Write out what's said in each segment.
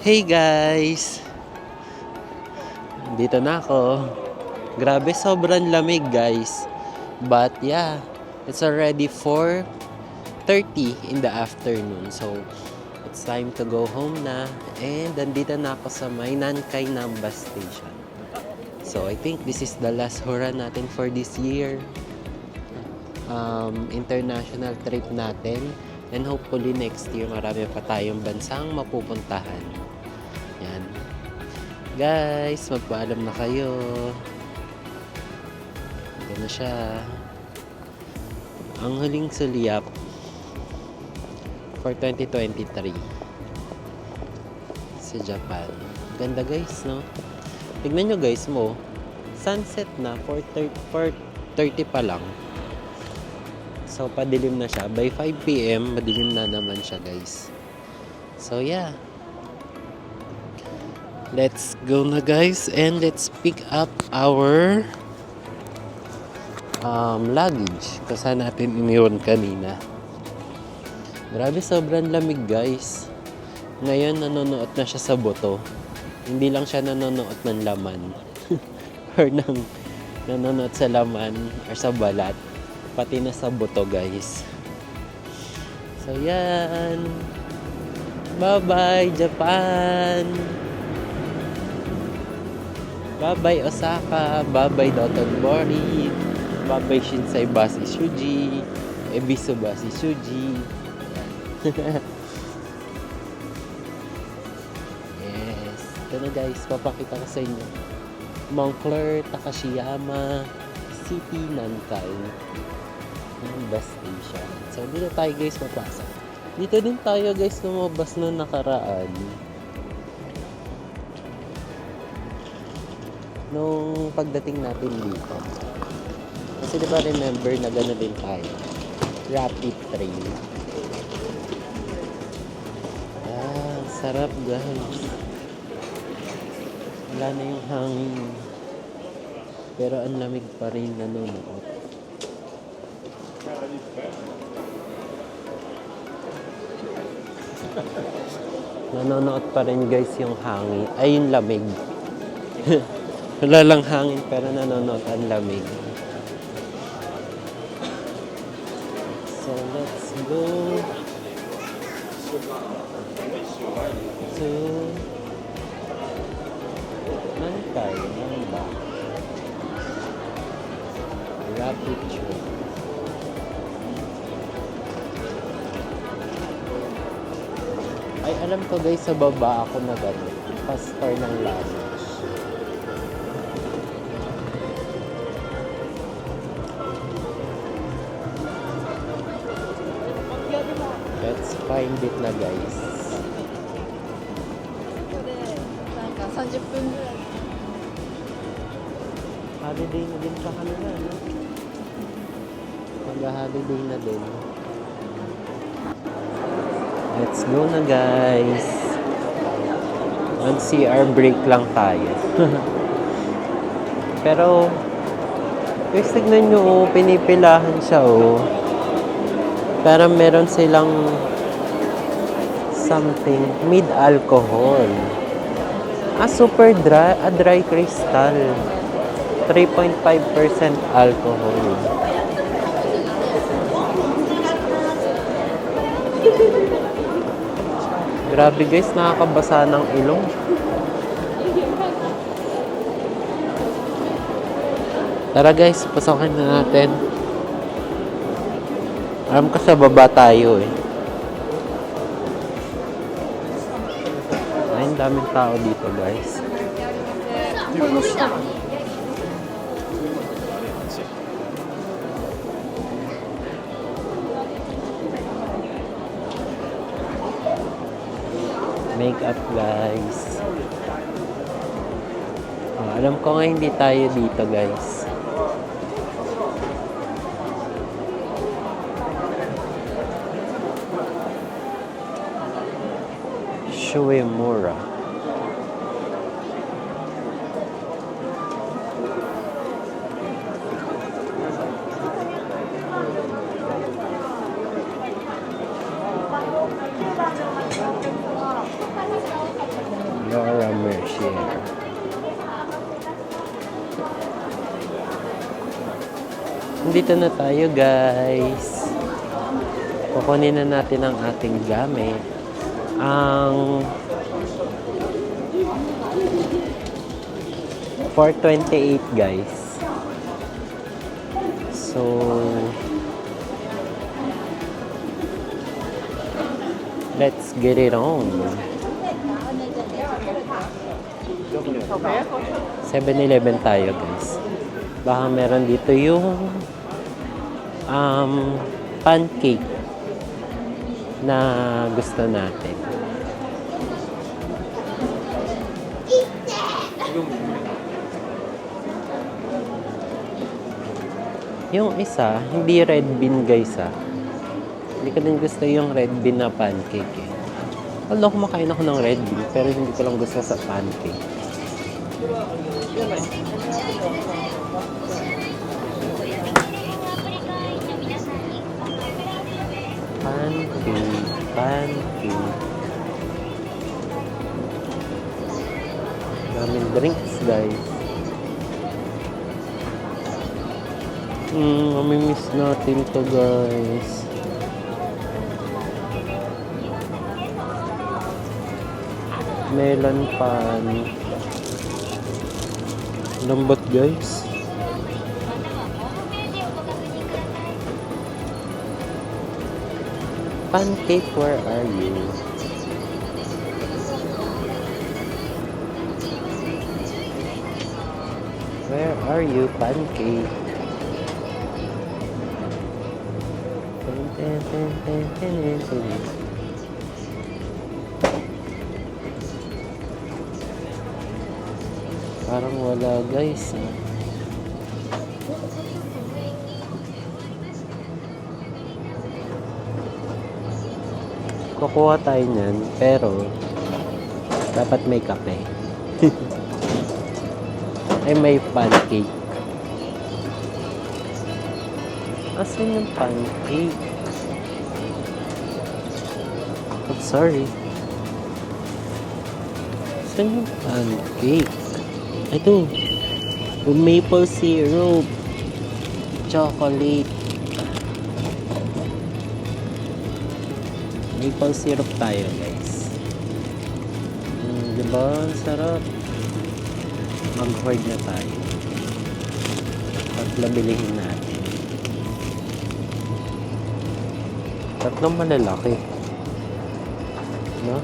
Hey guys! Dito na ako. Grabe, sobrang lamig guys. But yeah, it's already 4:30 in the afternoon. So, it's time to go home na. And nandito na ako sa may Nankay Nambas Station. So, I think this is the last hura natin for this year. International trip natin. And hopefully next year marami pa tayong bansang mapupuntahan. Yan. Guys, magpaalam na kayo. Ito na siya. Ang huling sulyap for 2023 sa Japan. Ganda guys, no? Tignan nyo guys mo. Sunset na, 4:30 pa lang. So, padilim na siya. By 5 PM, madilim na naman siya, guys. So, yeah. Let's go na, guys. And let's pick up our luggage. Kasi natin iniwan kanina. Grabe, sobrang lamig, guys. Ngayon, nanonood na siya sa buto. Hindi lang siya nanonood ng laman. Or nanonood sa laman or sa balat. Pati na sa buto guys. So yan. Bye-bye Japan. Bye-bye Osaka. Bye-bye Dotonbori. Bye-bye Shinsai Bashi Shuji. Ebisu Bashi Shuji. Yes. Ito na guys. Papakita ko sa inyo. Moncler Takashiyama City Nankay Nambas Station. So, dito tayo guys mapasok. Dito din tayo guys lumabas na nakaraan. Nung pagdating natin dito. Kasi diba remember na gano'n din tayo. Rapid train. Ah, sarap guys. Wala na yung hangin. Pero ang lamig pa rin nanonood. Nanonood pa rin guys yung hangin. Ay, yung lamig. Wala lang hangin pero nanonood ang lamig. So, let's go to Nankay Nambas Rapid Train. Ay, alam ko guys, sa baba ako na gano'n. Pastor ng luggage. Let's find it na guys. Holiday na din sa kanila, no? Mag-holiday na din. Let's go na guys. Mag-CR break lang tayo. Pero guys, tignan nyo, oh, pinipilahan siya, oh. Pero meron silang something mid alcohol. Ah, super dry, dry crystal. 3.5% alcohol. Grabe guys, nakakabasa ng ilong. Tara guys, pasokin na natin. Alam ko sa baba tayo eh. Ay, ang daming tao dito guys. Makeup guys. Oh, alam ko nga hindi tayo dito guys. Shuemura. Mercier. Dito na tayo, guys. Kukunin na natin ang ating gamit. Ang 428, guys. So, let's get it on. 7-Eleven tayo, guys. Baka meron dito yung pancake na gusto natin. Yung isa, hindi red bean, guys, ah. Hindi ko din gusto yung red bean na pancake, eh. Although kumakain ako ng red bean, pero hindi ko lang gusto sa pancake. Pancake. Daming drinks, guys. Mamimiss natin to, guys. Melon pan. Lambot, guys. Pancake, where are you? Where are you, pancake? Parang wala, guys. Kukuha tayo niyan, pero dapat may kape. Ay, may pancake. Asan yung pancake? Oh, sorry. Asan yung pancake? Ito. Maple syrup. Chocolate. Maple syrup tayo, guys. Diba? Ang sarap. Mag-hoard na tayo. Tatlo bilihin natin. Tatlong malalaki. No?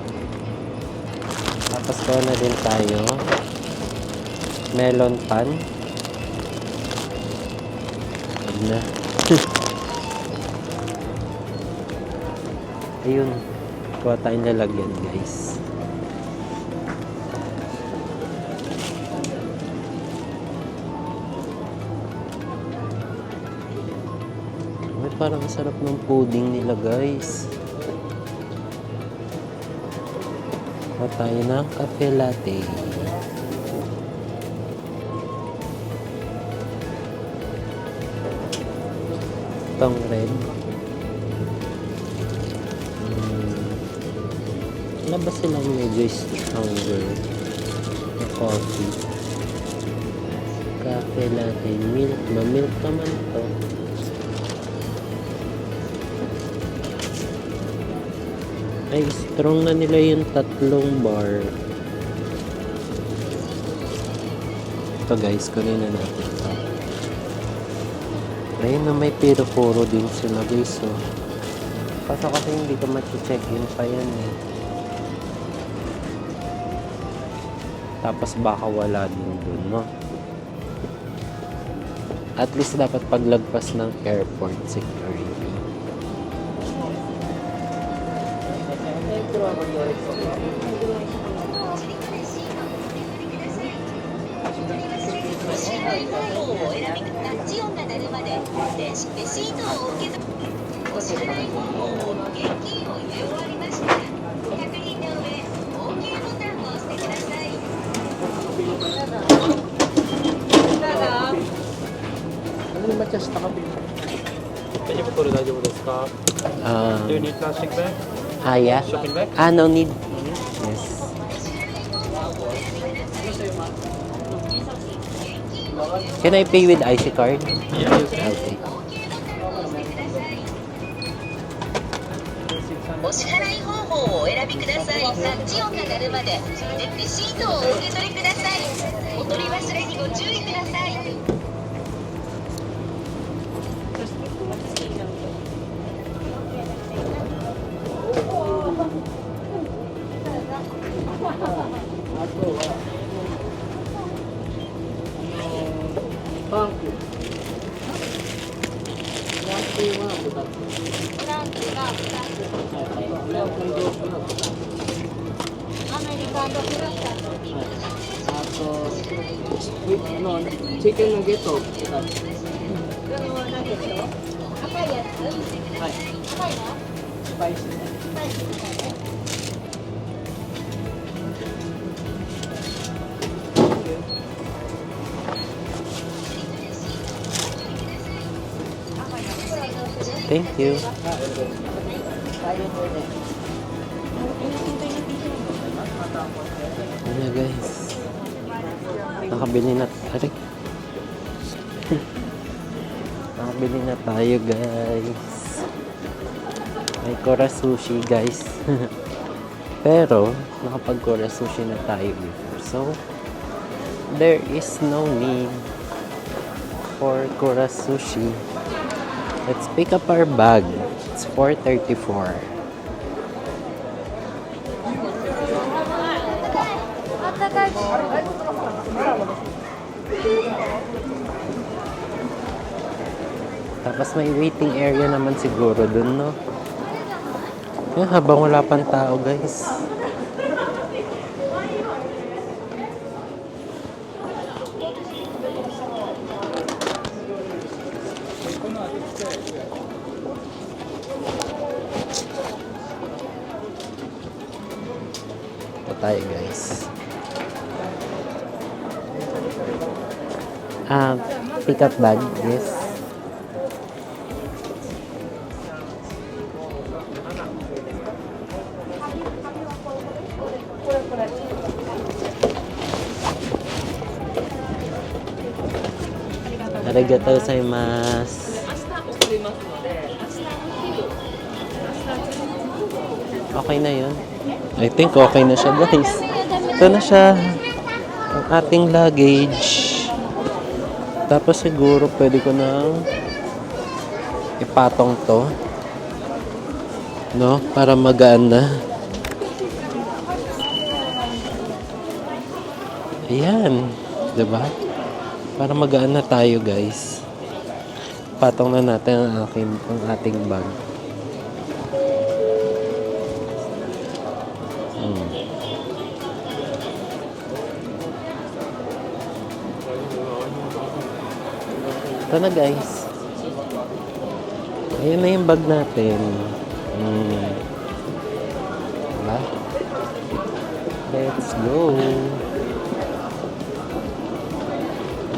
Tapos ko na din tayo. Melon pan. Huwag na. Ayun. Kuha tayong lalagyan, guys. Ay, parang sarap ng pudding nila, guys. Kuha tayo ng cafe latte. Itong red. Labas silang medyo stronger na coffee. Cafe latte. Milk. Ma-milk naman to. Ay, strong na nila yung tatlong bar. Ito, guys, kunin na natin ito. Ayun na, may puro din sila, guys. So, kaso kasi hindi ko mag-check-in pa yan, eh. Tapos baka wala din dun, no? At least dapat paglagpas ng airport security. Do you need plastic bag? Yeah. Shopping bag? No need. Yes. Can I pay with IC card? Okay. お支払い方法をお選びください。タッチ音が鳴るまでレシートをお受け取りください。お取り忘れにご注意ください。チキンのゲット。はい。スパイシー。Thank you. Ano guys? Nakabili na tayo. Nakabili na tayo guys. May Kura Sushi guys. Pero, nakapag-Kura Sushi na tayo before. So, there is no need for Kura Sushi. Let's pick up our bag. It's 4:34. Tapos may waiting area naman siguro dun, no? Yan, habang wala pang tao, guys. Ito tayo, guys. Pick up bag, yes. Arigatou gozaimasu. Okay na yun. I think okay na siya, guys. Ito na siya. Ang ating luggage. Tapos siguro pwede ko nang ipatong to. No? Para magaan na. Ayan. Diba? Para magaan na tayo, guys. Patong na natin ang ating bag. Ito na, guys. Ayan na yung bag natin. Diba? Let's go.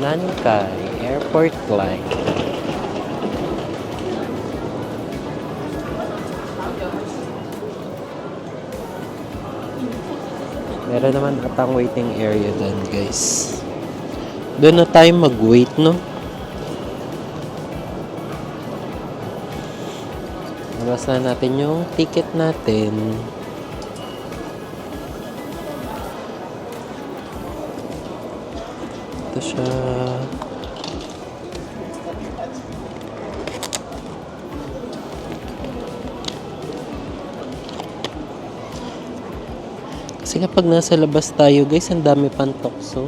Nankai Airport Line. Meron naman atang waiting area dun, guys. Doon na tayo mag-wait, no? Labas na natin yung ticket natin. Ito siya. Kasi kapag nasa labas tayo, guys, ang dami pang tukso.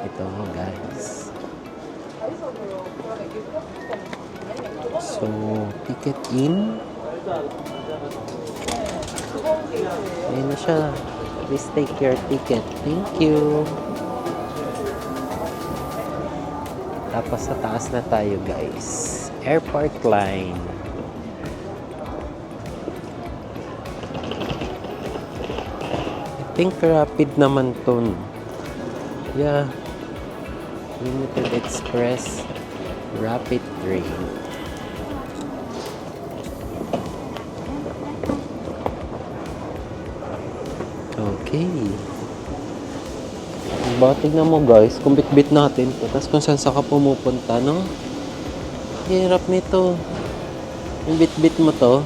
Ito, guys. So, ticket in. Ayan na siya. Please take your ticket. Thank you. Tapos sa taas na tayo, guys. Airport line. I think rapid naman to. Yeah. Limited Express Rapid Train. Okay. Tignan mo guys, kung bit-bit natin to, tapos kung saan sa ka pumupunta, no? Hirap nito. Yung bit-bit mo to,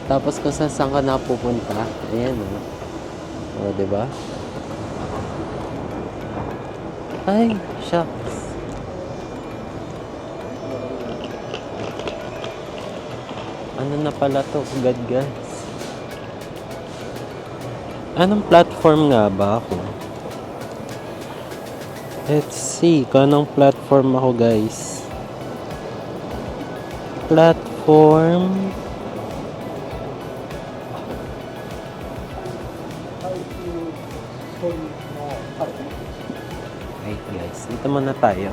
tapos kung saan ka napupunta, ayan o. O, diba? Ay, shucks. Ano na pala to? Agad guys. Anong platform nga ba ako? Let's see kung anong platform ako guys. Platform wait guys, dito muna tayo.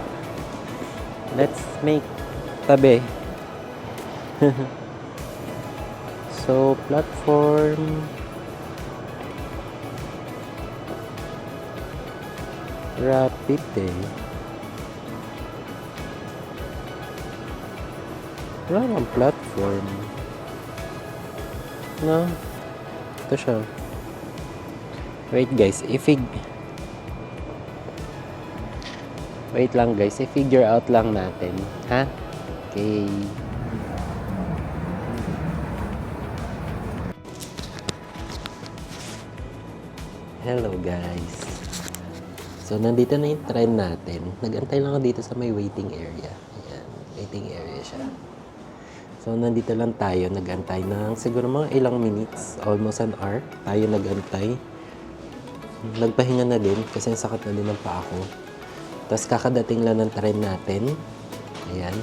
Let's make tabi. So platform rapid wala ang platform. No? Ito siya. Wait guys, wait lang guys, i-figure out lang natin. Ha? Okay. Hello guys. So, nandito na yung train natin. Nag-antay lang ako dito sa may waiting area. Ayan, waiting area siya. So, nandito lang tayo. Nag-antay ng siguro mga ilang minutes. Almost an hour. Tayo nag-antay. Nagpahinga na din kasi sakit na din ng paa ko. Tapos, kakadating lang ng train natin. Ayan.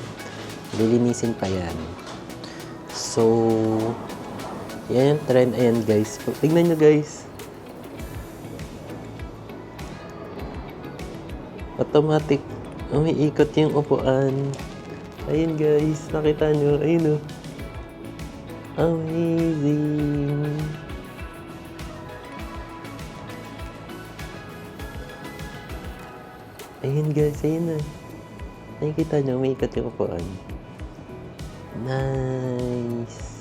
Lilinisin pa yan. So, yan yung train. Ayan guys. Tignan nyo guys. Automatic, umiikot yung upuan. Ayun guys, nakita nyo, ayun o. Amazing. Ayun guys, ayun na. Nakikita nyo, umiikot yung upuan. Nice.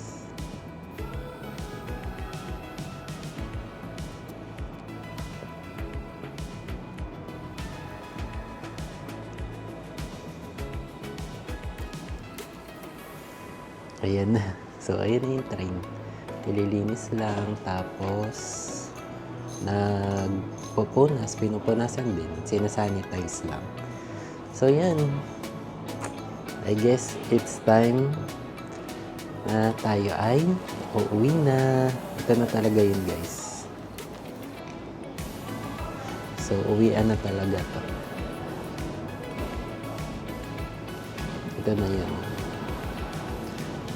Ayan na. So, ayan na yung train. Nililinis lang. Tapos, pinupunasan din. Sinasanitize lang. So, yan. I guess it's time na tayo ay uuwi na. Ito na talaga yun, guys. So, uwian na talaga to. Ito na yun.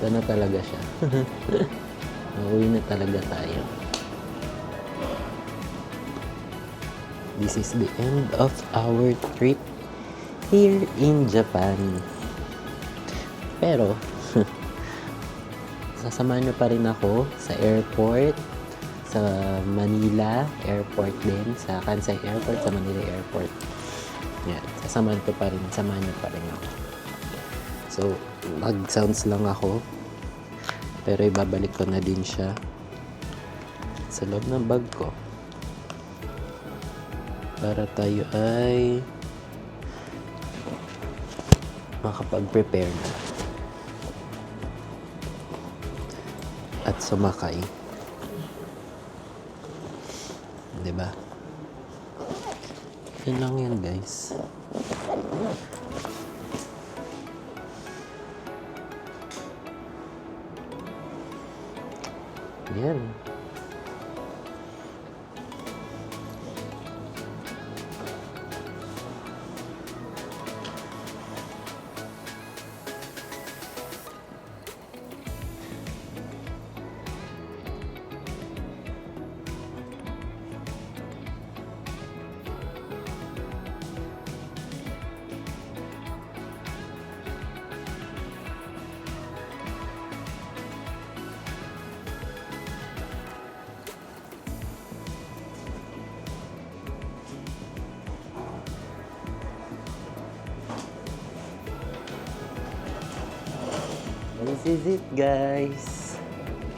Ito na talaga siya. Uuwi na talaga tayo. This is the end of our trip here in Japan. Pero, sasamahan nyo pa rin ako sa airport, sa Manila Airport din, sa Kansai Airport, sa Manila Airport. Yan, sasamahan nyo pa rin ako. So, mag-sounds lang ako. Pero ibabalik ko na din siya sa loob ng bag ko. Para tayo ay makapag-prepare na. At sumakay. Diba? Yun lang yun, guys. Yan. This is it, guys.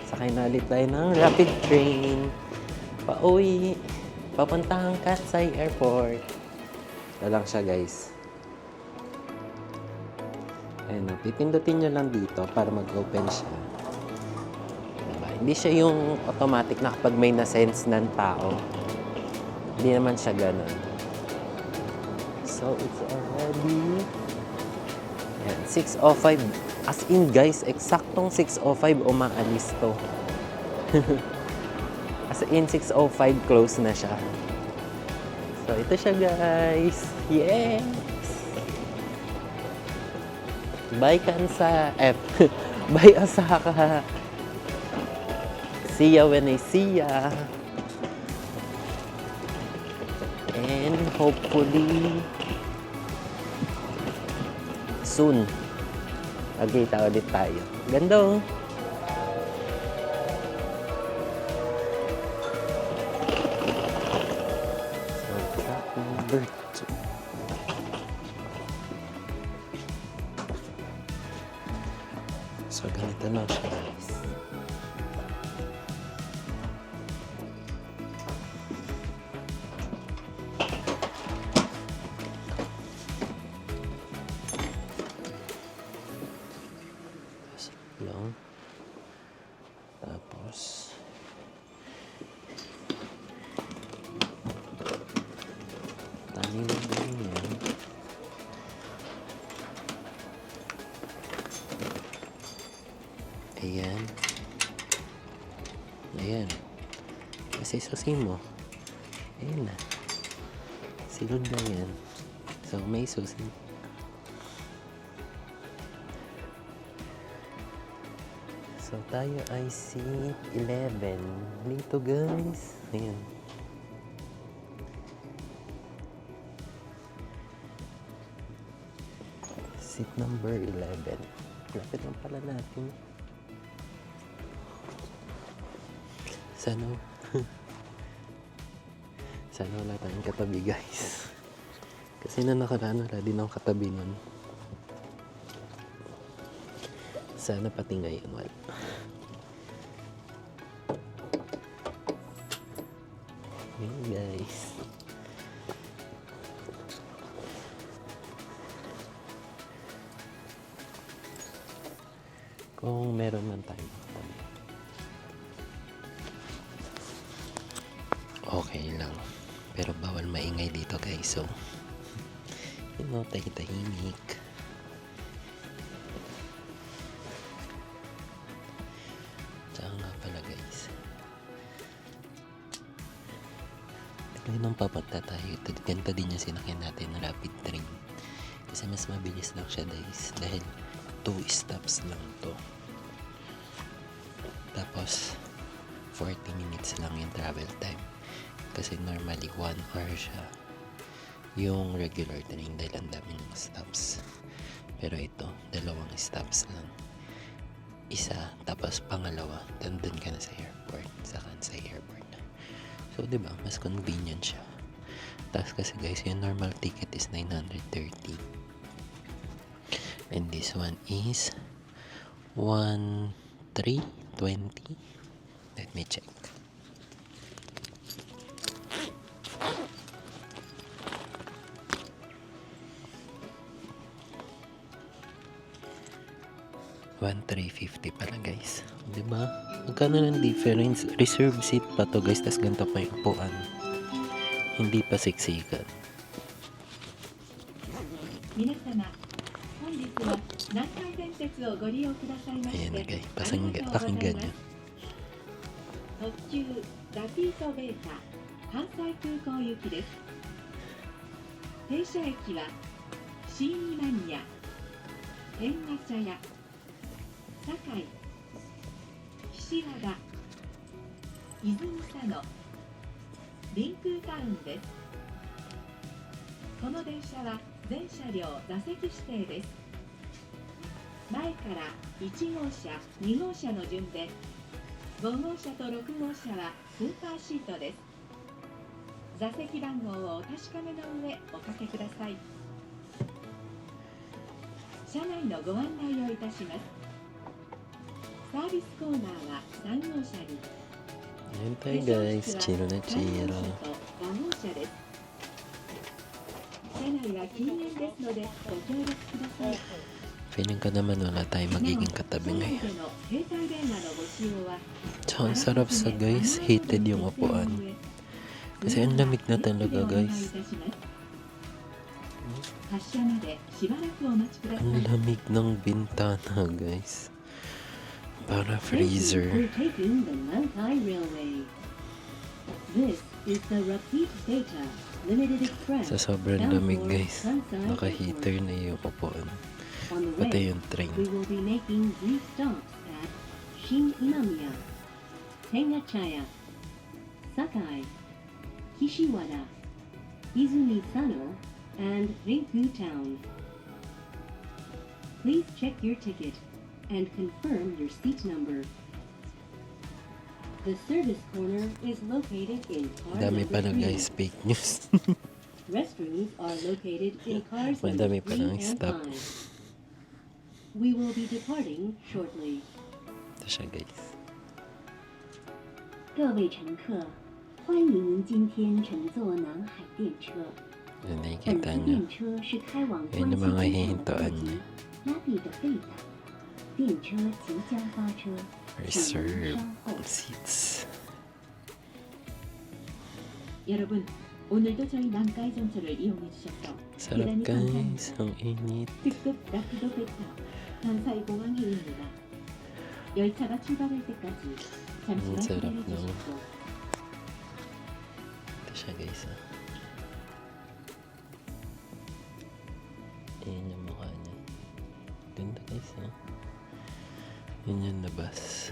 Sakay na ulit tayo ng rapid train. Pauwi. Papuntahang Katsai Airport. Ito lang siya, guys. Ayan o. Pipindutin nyo lang dito para mag-open siya. Diba? Hindi siya yung automatic na kapag may na-sense ng tao. Hindi naman siya ganun. So, it's already... Ayan, 6:05. As in, guys, eksaktong 6:05 umaalis to. As in, 6:05 close na siya. So, ito siya, guys. Yes! Bye, Kansa. Bye, Osaka. See ya when I see ya. And hopefully, soon, magkita ulit tayo. Ganda oh. So, track number 2. So, ganito lang siya, guys. Lang. Tapos tali mo ganyan. Ayan. Ayan. Kasi susi mo. Ayan na. Silod na yan. So may susi. So, tayo ay seat 11. Dito, guys. Ayan. Seat number 11. Lapit lang pala natin. Sana sana wala tayong katabi, guys. Kasi na nakaraan wala din ang katabi nun. Sana pati ngayon wala. Ayan, guys. Kung meron man tayo makatabi. Okay lang. Pero bawal maingay dito, guys. So, tahimik. Nga pala, guys. Tuloy nang papunta tayo. Ganito din yung sinakyan natin na rapid train. Kasi mas mabilis lang siya, guys. Dahil 2 stops lang to. Tapos 40 minutes lang yung travel time. Kasi normally 1 hour siya yung regular train dahil ang dami ng stops. Pero ito, 2 stops lang. Isa, tapos pangalawa, nandun ka na sa airport, sa Kansai Airport. So, diba, mas convenient siya. Tapos kasi guys, yung normal ticket is 930. And this one is 1,320. Let me check. $1,350 pala, guys. Diba? Magkano ng difference? Reserve seat pa to, guys. Tas ganito pa yung upuan. Hindi pa siksikan. Ayan na, guys. Pakinggan nyo. 特急ラピートベータ関西空港行きです。停車駅は新今宮、天ヶ茶屋、堺、岸和田、泉佐野、臨空タウンです。この電車は全車両座席指定です。前から1号車、2号車の順で、5号車と6号車はスーパーシートです。座席番号をお確かめの上おかけください。車内のご案内をいたします。サービスコーナーは3号車に Ayan tayo guys. Chiro na 3号 chiro. 車と5号車です。車内は禁煙ですのでご協力ください。 Feeling ko naman wala tayong magiging katabi 車内 ngayon. での携帯電話のご使用は Tsaka ang sarap sa guys. Heated yung upuan. Kasi ang lamig na talaga guys. 発車までしばらくお待ちください。 Ang lamig ng bintana guys. Para Thank you freezer. for taking the Nankai Railway. This is the Rapid Data Limited Express. Sa sobrang bound lamig for guys. Kansai Naka-heater na yung upuan. On the Pati way, yung train. we will be making brief stops at Shin Imamiya, Tengachaya, Sakai, Kishiwada, Izumi Sano, and Rinku Town. Please check your ticket and confirm your seat number. The service corner is located in car Dami number pa na 3. guys. Fake news. Restrooms are located in cars Madami number pa 3 ng and stop. 5. We will be departing shortly. Ito siya guys. 各位乘客，欢迎您今天乘坐南海电车。 Yan 本 nakikita 次 nyo. 电车是开往 Yan 关 yung 西 mga 机场的 hihintuan 特急 niya. Rapid Data。电车即将发车，请您 Reserve 稍后。 seats. 여러분, 오늘도 저희 난카이 전철을 이용해 주셔서 Sarap 대단히 guys. 감사합니다. Ang init. 특급 라피도 베타 간사이 공항 회의입니다. 열차가 출발할 때까지 잠시만 sarap 기다려 no? 주십시오. Ito siya guys. Ayan yung mukha niya. Ganda guys. Yun yung labas.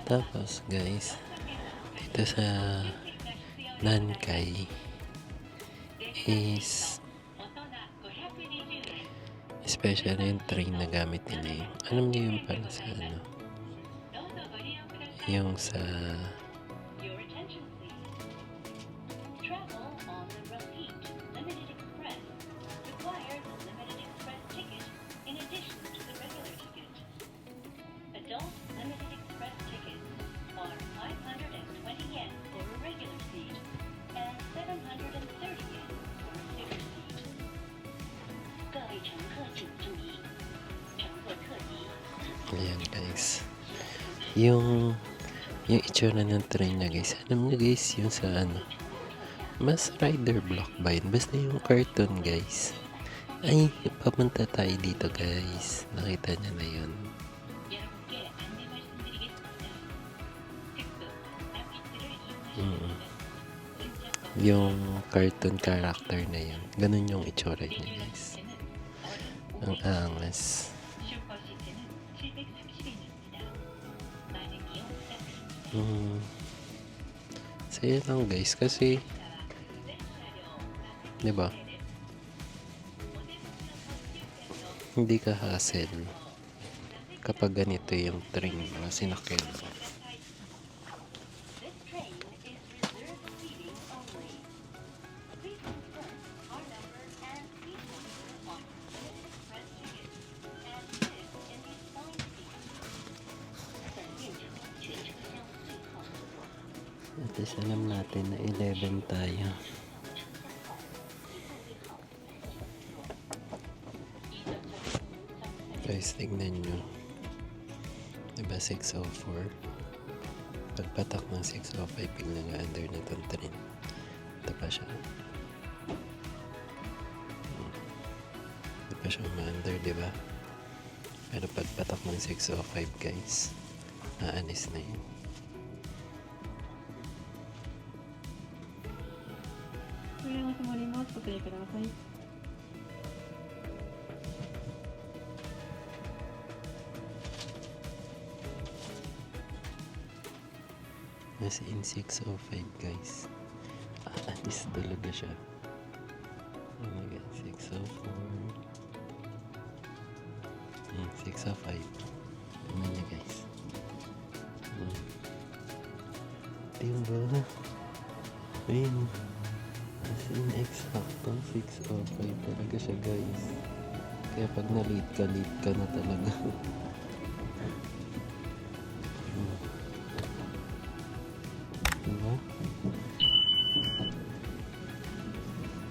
Tapos guys, dito sa Nankai is special yung train na gamit nila yung alam niyo yung para sa ano yung sa Your attention please. Travel on the Rapid Limited Express requires a Limited Express ticket in addition to the regular ticket. Adult Limited Express tickets are 520 yen for a regular seat and 730 yen for a bigger seat. 各位乘客请注意，乘坐特急 ayan guys yung itsura ng train na guys alam niyo guys yung sa ano mas rider block ba yun basta yung cartoon guys ay papunta tayo dito guys nakita niyo na yun 여러분께 안내 말씀드리겠습니다. 특급 라피드를 이용하시는 Mm. 분은 운전과 yung cartoon character na yun ganun yung itsura niya 레귤러 guys 시트는 ang angas 슈퍼 시트는 730엔입니다. 많은 이용 부탁드립니다. saya lang guys kasi di ba hindi ka hassle kapag ganito yung train na sinakyan mo. This train is reserved seating only. Please confirm car number and seat number on Limited Express ticket and sit in the assigned seat. 本电车全车厢最后入座。 At least alam natin na 11 tayo. Guys, tignan nyo. Diba 604? Pagpatak ng 605, biglang under na itong train. Ito pa siya. Ito pa siya ma-under, diba? Pero pagpatak ng 605, guys, aalis na yun. As in 605 guys. Aalis talaga siya. Oh my god, 604. 605. Tingnan niya guys. Diba? Ayun. As in exacto 605 talaga siya guys. Kaya pag na-late ka na talaga. Diba?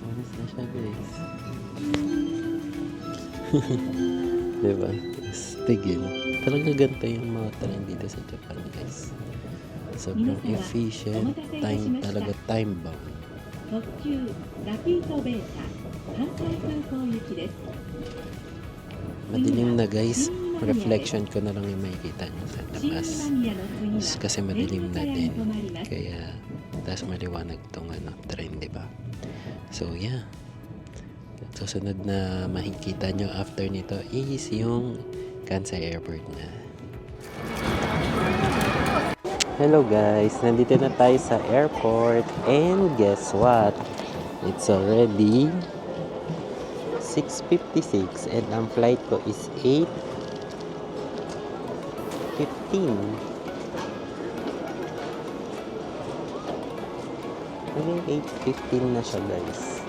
Alis na siya, guys. Diba? Tigil. Talaga ganito yung mga train dito sa Japan, guys. Sobrang efficient. Talaga time bound. 特急ラピートベータ関西空港行きです。 Madilim na, guys. Reflection ko na lang yung makikita nyo sa 新 labas. 今宮の次は Kasi madilim na 天満屋に din. 停まります。 Kaya, tapos maliwanag tong train, di ba? So, yeah. Susunod na makikita nyo after nito is yung Kansai Airport na. Hello guys, nandito na tayo sa airport and guess what? It's already 6:56 and ang flight ko is 8:15. Ano 8:15 na siya, guys.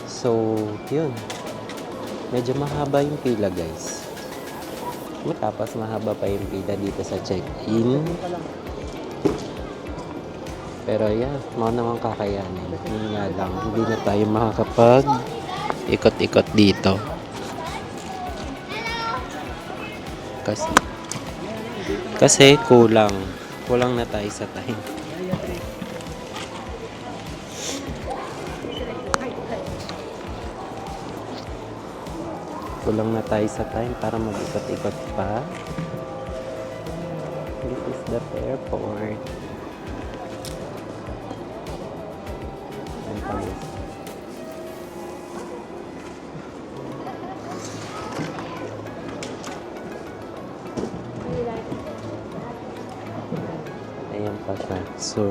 So, yun. Medyo mahaba yung pila, guys. Tapos mahaba pa yung pila dito sa check-in. Pero yeah, mga naman kakayanin. Yun nga lang, hindi na tayo makakapag ikot-ikot dito. Kasi kulang na tayo sa time. Kulang na tayo sa time para mag-ikot-ikot pa. This is the airport. Ang tamis. Ayan pa siya. So,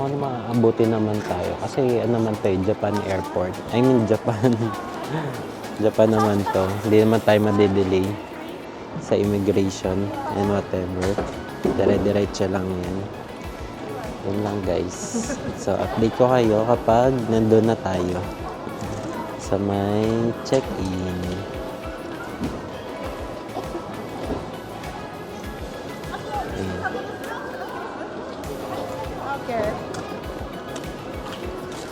ano maaabuti naman tayo. Kasi ano naman tayo, Japan Airport. I mean, Japan. Japan naman to. Hindi naman tayo madedelay sa immigration and whatever. Dire-diretso lang yan. Yun lang, guys. So, update ko kayo kapag nandun na tayo sa may check-in.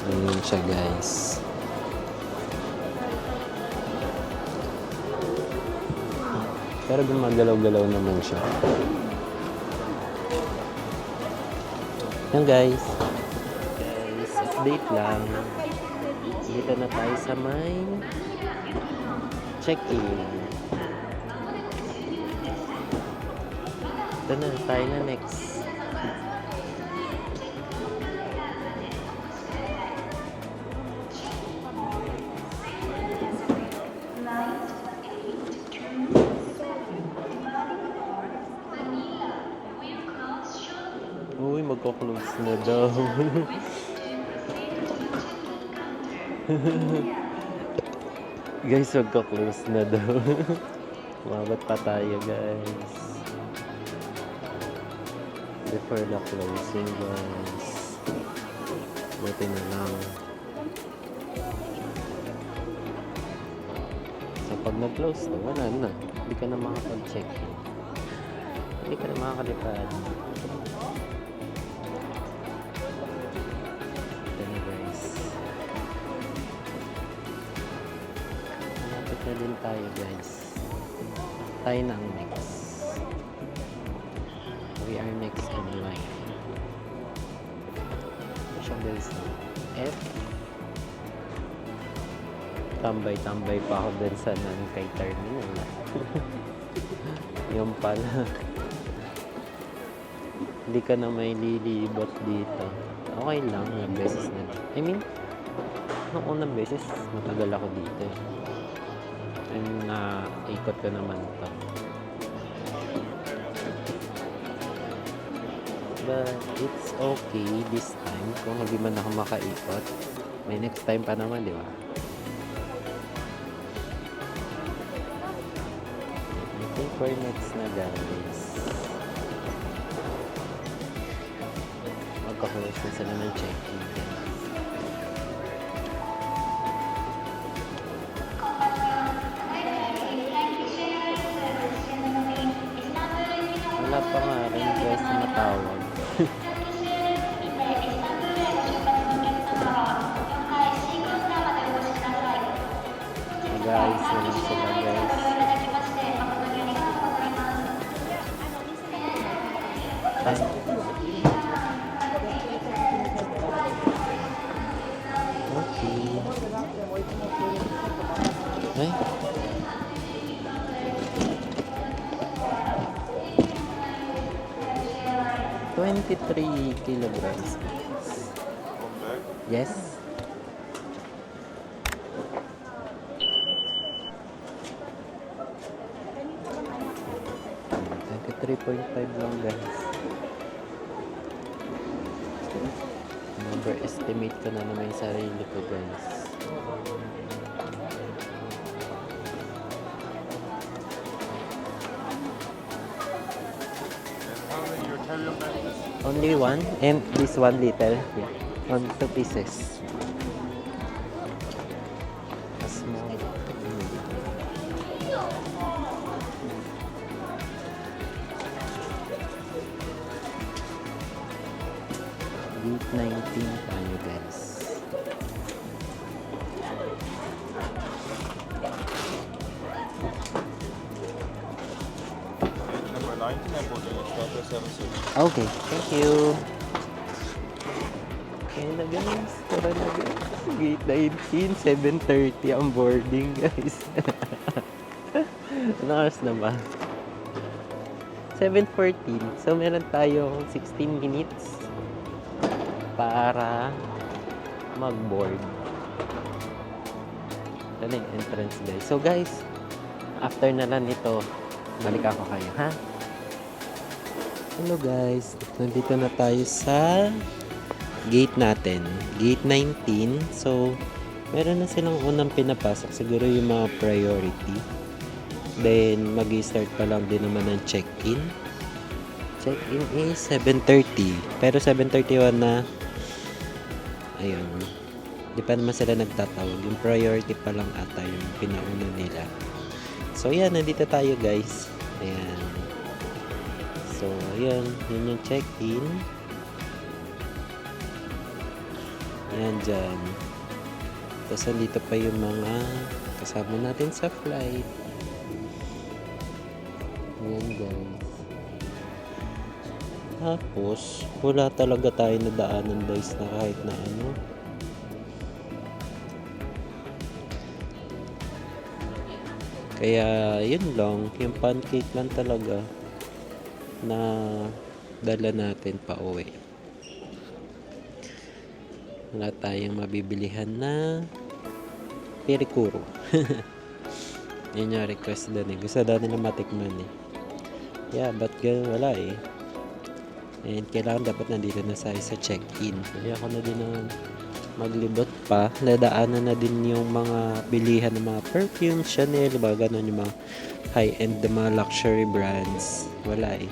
Ayun siya, guys. Pero gumagalaw-galaw naman siya. Yan, guys. Guys, update lang. Dito na tayo sa may check-in. Ito na, tayo na next. Uy, magko-close na daw. Guys, magko-close na daw. Umabot pa tayo, guys. Before the closing, guys. Buti na lang. So, pag nag-close na, wala na. Hindi ka na makapag-check. Hindi ka na makakalipad. Na din tayo, guys. Tayo na ang next. We are next in line. Siya, guys. F. Tambay-tambay pa ako din sa kay terminal. Yung pala. Hindi ka na may lilibot dito. Okay lang. Ilang beses na. I mean, nung unang beses, matagal ako dito. And ikot ko naman ito. But it's okay this time. Kung hindi man ako makaikot, may next time pa naman, di ba? I think we're next na, guys. magka-close na sila ng check-in. Wala pa nga rin guys na matawag. Guys, wala sila guys. Okay. Ay. $23 kilograms. Yes. $3.5 lang guys. Overestimate ko na naman yung sarili ko guys. Only one and this 1 liter. Yeah. On 2 pieces. A small. Gate 19 tayo guys. Number 19 and boarding is Delta 76. Okay, thank you. Kaya na guys, tara na guys. Gate 19, 7:30 ang boarding guys. Anong oras na ba? 7:14. So meron tayong 16 minutes para mag-board. Yan yung entrance guys. So guys, after na lang nito, balik ako kayo ha. Hello guys, nandito na tayo sa gate natin, gate 19. So meron na silang unang pinapasok, siguro yung mga priority. Then mag-start pa lang din naman ng check-in. Check-in is 7:30, pero 7:31 na. Ayun, di pa naman sila nagtatawag, yung priority pa lang ata yung pinauna nila. So yan, nandito tayo guys. Ayan. So, ayan. Yun yung check-in. Ayan dyan. Tapos, nandito pa yung mga kasama natin sa flight. Ayan guys. Tapos, wala talaga tayo na daanan guys na kahit na ano. Kaya, yun lang. Yung pancake lang talaga na dala natin pa uwi. Wala tayong mabibilihan na pirikuro. Yun yung request doon eh. Gusto daw nila matikman eh. Yeah, but wala eh. And kailangan dapat nandito na sa check-in. Kaya ako na din ang maglibot pa. Nadaanan na din yung mga bilihan ng mga perfume, Chanel, ba ganun yung mga high-end, mga luxury brands. Wala eh.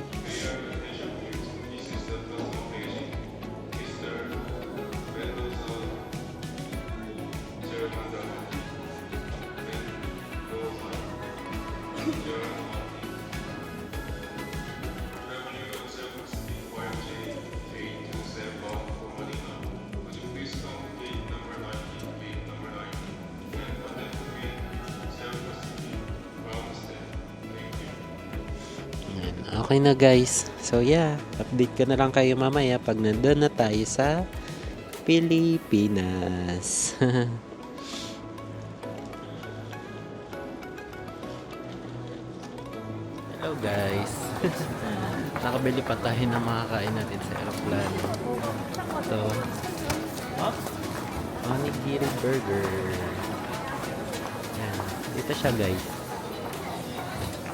Okay na guys. So yeah, update ko na lang kayo mamaya pag nandun na tayo sa Pilipinas. Hello guys. Nakabili pa tayo ng mga kain natin sa aeroplano. So, onigiri burger. Yan. Dito siya guys.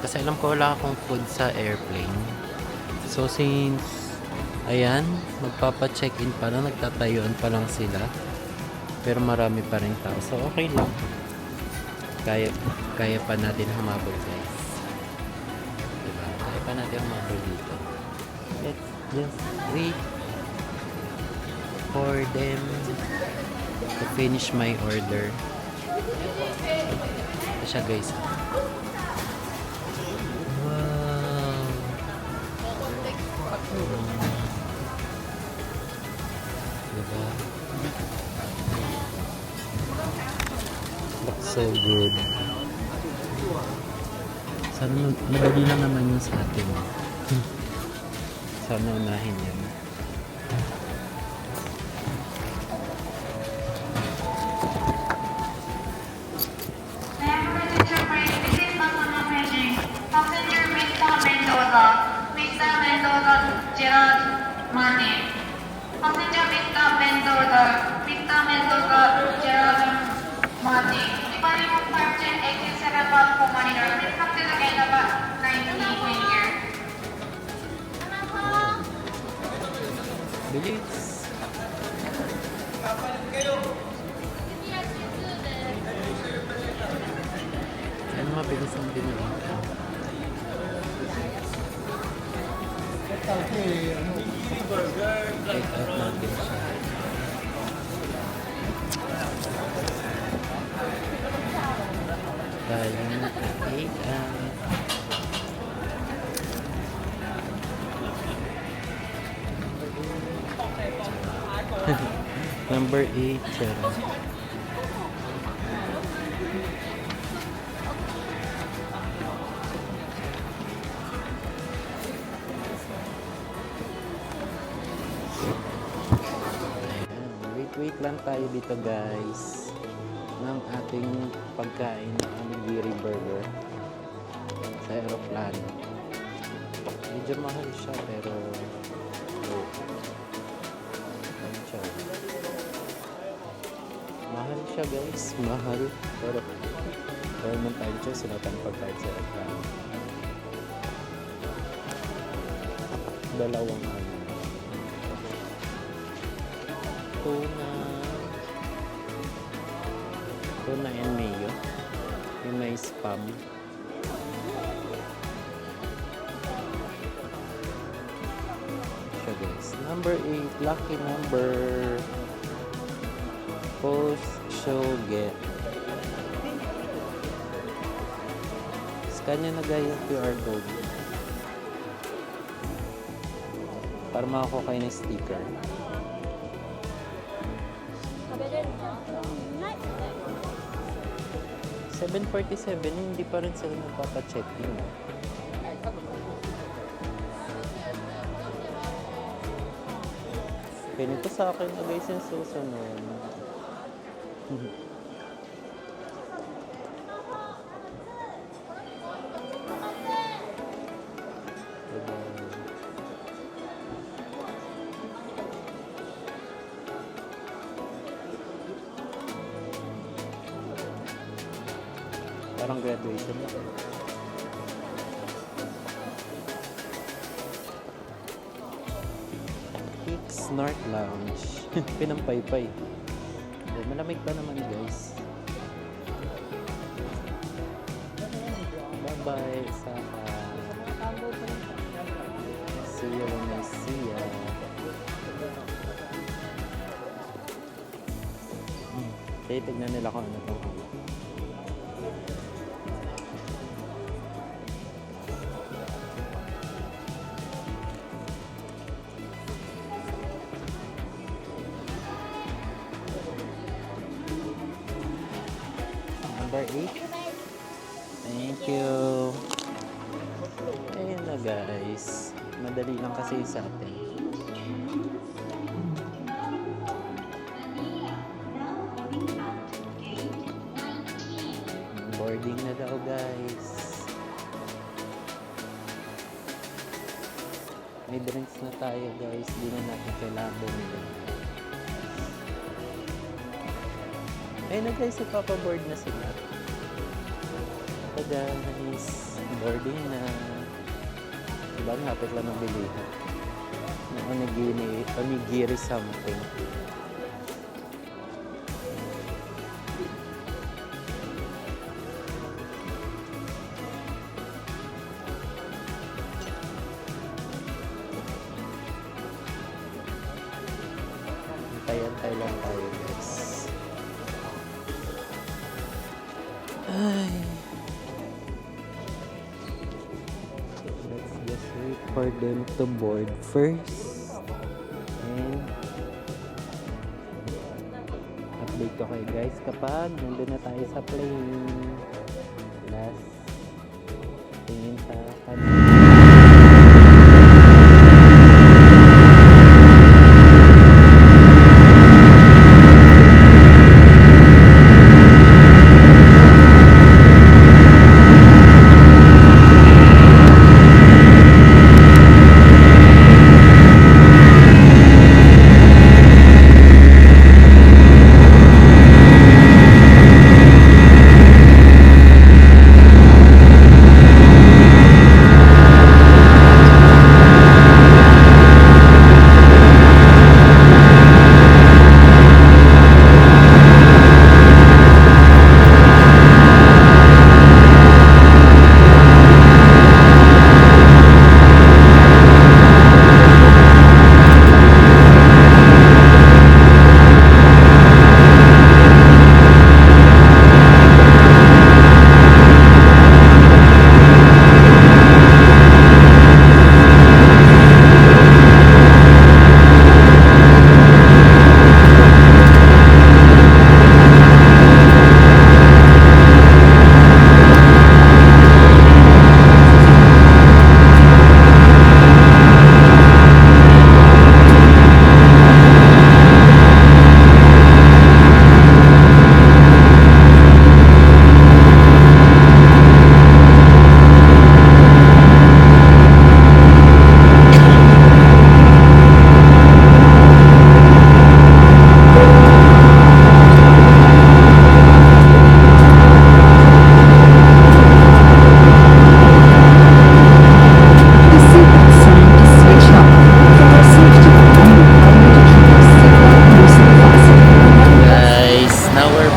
Kasi alam ko wala akong food sa airplane. So since ayan, magpapa-check-in pa lang, nagtatayuan pa lang sila. Pero marami pa rin tao. So okay lang. Kaya pa natin humabol guys. Diba? Kaya pa natin humabol dito. Let's just wait. for them to finish my order. Ito siya guys. Wow. Diba? Looks so good. Sana madali lang naman yun sa atin. Sana unahin yan. Passenger Mr. Mendoza, Mr. Mendoza, Gerard Martin. Passenger Mr. Mendoza, Mr. Mendoza, Gerard Martin. Departing from Parchin, exit 7 for monitor. Please come to the gate number 90 when here. Bilis. Ano mabilis ang binili? Take out natin siya. Tayo naka-take out. Number 8, Sarah. Wait lang tayo dito guys ng ating pagkain na onigiri burger sa aeroplano. Medyo mahal siya pero mahal siya guys, mahal pero naman tayo siya sila tayong pagkain sa aeroplano. Dalawang tuna and mayo yung may spam. Siya guys, number 8, lucky number. Post shoget. Scan nyo na guys yung QR code para makakuha kayo ng sticker. $7.47, hindi pa rin sila nagpapacheck-in. Ganito sa akin na guys yung susunod. Parang graduation na. Peaks North Lounge. Pinampaypay. Malamig pa naman guys. Bye bye Saka. See you when I see ya. Tignan nila kung ano itong hawak. Number 8. Thank you. Ayun na guys. Madali lang kasi sa atin. Boarding na daw guys. May drinks na tayo guys. Di na natin kailangan bumili. Ayun na guys, ipapaboard na sila. Tada, guys, boarding na. Diba, ngapit lang ng bilihan. Onigiri something. Antay-antay lang tayo, guys. Ay. Let's just wait for them to board first. And update ko kayo guys kapag nandun na tayo sa plane. Last tingin sa kanina.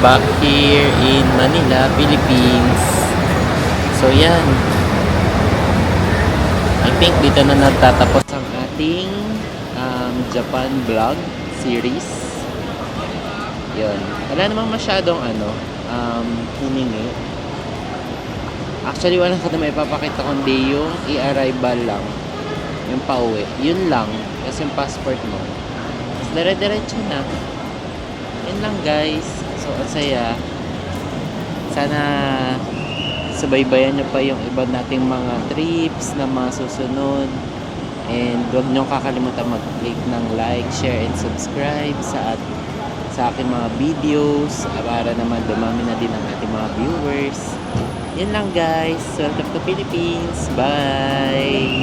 Back here in Manila, Philippines. So yan, I think dito na nagtatapos ang ating Japan vlog series. Yun, wala namang masyadong hiningi. Actually wala ka na may papakita kundi yung i-arrival lang, yung pauwi, yun lang, kasi yung passport mo tapos dire-diretso na. Yun lang guys. So, ang saya. Sana subaybayan nyo pa yung iba nating mga trips na mga susunod. And huwag nyo kakalimutan mag-click ng like, share, and subscribe sa aking mga videos para naman dumami na din ang ating mga viewers. Yun lang guys. Welcome to Philippines. Bye!